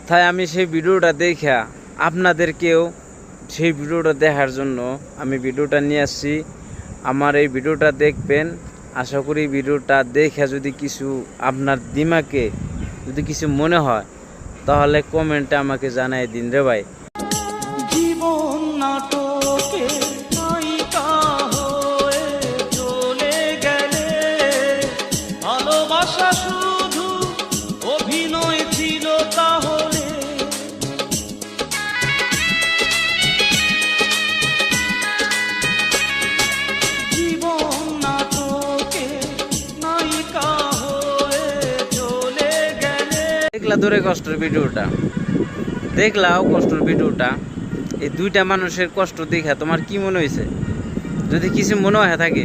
তাই আমি সেই ভিডিওটা দেখা আপনাদেরকেও সেই ভিডিওটা দেখার জন্য আমি ভিডিওটা নিয়ে আসছি। আমার এই ভিডিওটা দেখবেন, আশা করি ভিডিওটা দেখে যদি কিছু আপনার দিমাগে যদি কিছু মনে হয় তাহলে কমেন্টে আমাকে জানাই দিন রে ভাই। জীবন নাটকে নায়িকা হয়ে চলে গেলে, ভালোবাসা শুধু অভিনয় ছিল তাহলে। জীবন নাটকে নায়িকা হয়ে চলে গেলে। দেখলা ধরে কষ্টের ভিডিওটা, দেখলাও কষ্টের ভিডিওটা, এই দুইটা মানুষের কষ্ট দেখা তোমার কি মনে হয়েছে? যদি কিছু মনে হয় থাকে